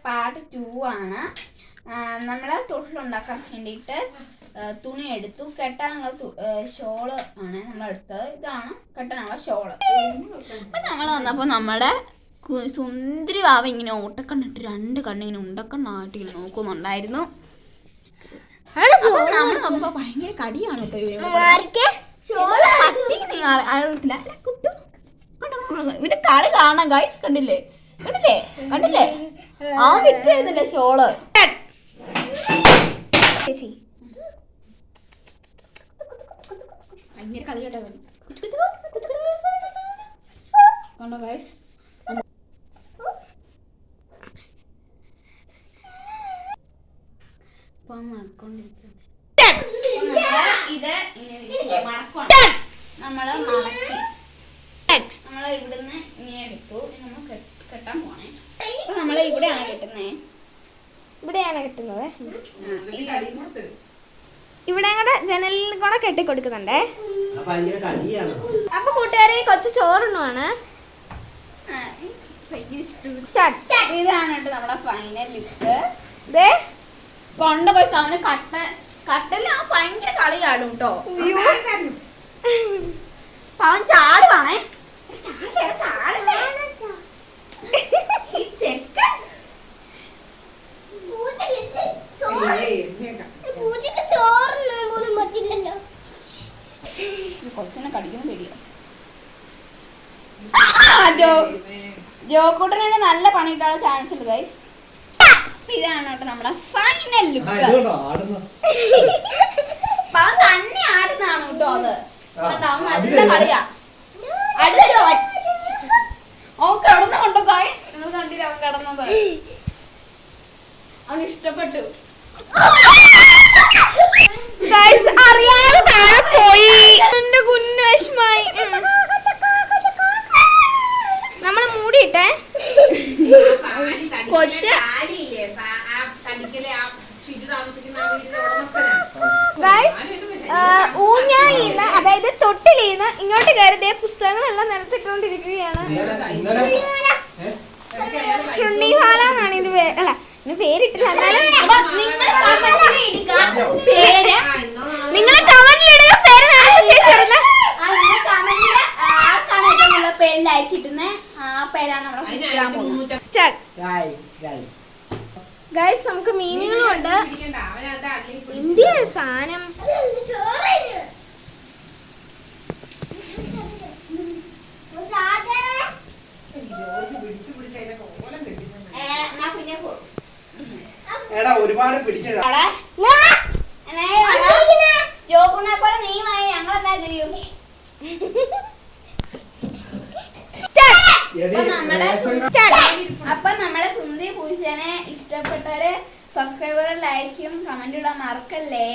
Part 2 ആണ്. നമ്മൾ തൊട്ടിലുണ്ടാക്കാൻ വേണ്ടിയിട്ട് തുണി എടുത്തു. കെട്ടാനുള്ള ഷോള് ആണ് നമ്മളെടുത്തത്. ഇതാണ് കെട്ടാനുള്ള ഷോള്. അപ്പം നമ്മൾ വന്നപ്പോൾ നമ്മുടെ സുന്ദരി വാവ ഇങ്ങനെ ഓട്ടക്കണ്ണിട്ട് 2 കണ്ണിങ്ങനെ ഉണ്ടക്കണ്ണായിട്ട് ഇങ്ങനെ നോക്കുന്നുണ്ടായിരുന്നു. നമ്മൾ നോക്കുമ്പോൾ ഭയങ്കര കടിയാണ് കേട്ടോ അറിയത്തില്ല. ഇവന്റെ കളി കാണാം ഗൈസ്. കണ്ടില്ലേ കണ്ടില്ലേ കണ്ടില്ലേ ആ വിട്ട് ചെയ്തില്ലേ ഷോള്. ഭയങ്കര കളി കേട്ടോ കണ്ടോ ഗൈസ്. ഇത് നമ്മള് മടക്കി നമ്മള് ഇവിടുന്ന് ഇങ്ങനെ എടുത്തു. നമ്മൾ കെട്ടാൻ പോണേ. അപ്പൊ നമ്മള് ഇവിടെയാണ് കെട്ടുന്നത്. ഇവിടെ കൂടെ ജനലിൽ കൂടെ കെട്ടി കൊടുക്കുന്നുണ്ടേ. അപ്പൊ കൂട്ടുകാരെ കൊച്ചു ചോറുണ്ണുവാണ്. ഇതാണ് കേട്ടോ നമ്മുടെ ഫൈനൽ ലുക്ക്. കൊണ്ടുപോയി അവന് കട്ടലിൽ ആ ഭയങ്കര കളി ചാടും കേട്ടോ. അവൻ ചാടുവാണേ. കൊച്ചിനെ കടിക്കുന്ന പേടിയോ. ജോക്കൂട്ടനെ നല്ല പണിയിട്ടുള്ള ചാൻസ് ഉണ്ട് ഗൈസ്. ഇതാണ് കേട്ടോ നമ്മളെ ഫൈനൽ ലുക്ക്. അവൻ തന്നെ ആടുന്നതാണ് കേട്ടോ. അത് അവൻ നല്ല കളിയാ. അടുത്തോ അവൻ കിടന്നുണ്ടോ ഗൈസ്. നിങ്ങൾ കണ്ടില്ല അവൻ കിടന്നത്. അവന് ഇഷ്ടപ്പെട്ടു. അറിയാതെ താഴെ പോയി. എന്റെ കുഞ്ഞു വിഷമായി. നമ്മള് മൂടിയിട്ടേ കൊച്ച് ഊഞ്ഞാലിന്ന് അതായത് തൊട്ടിലിന്ന് ഇങ്ങോട്ട് കയറിയ പുസ്തകങ്ങളെല്ലാം നിലത്തിട്ടോണ്ടിരിക്കുകയാണ്. ശുണ്ണിഹാല എന്നാണ് ഇത് അല്ല ഇതിന് പേരിട്ടില്ല. എന്നാലും നിങ്ങൾ കമന്റിലിടുക പേര്. ഗൈസ് നമുക്ക് മീനുകളും ഉണ്ട്. ഇന്ത്യ സാധനം ഒരുപാട് പിടിച്ചത് ജോക്കുനെ പോലെ നീമായി ഞങ്ങൾ എന്താ ചെയ്യും. അപ്പൊ നമ്മുടെ സുന്ദരി പൂച്ചനെ ഇഷ്ടപ്പെട്ടവര് സബ്സ്ക്രൈബർ ലൈക്കും കമന്റ് ഇടാൻ മറക്കല്ലേ.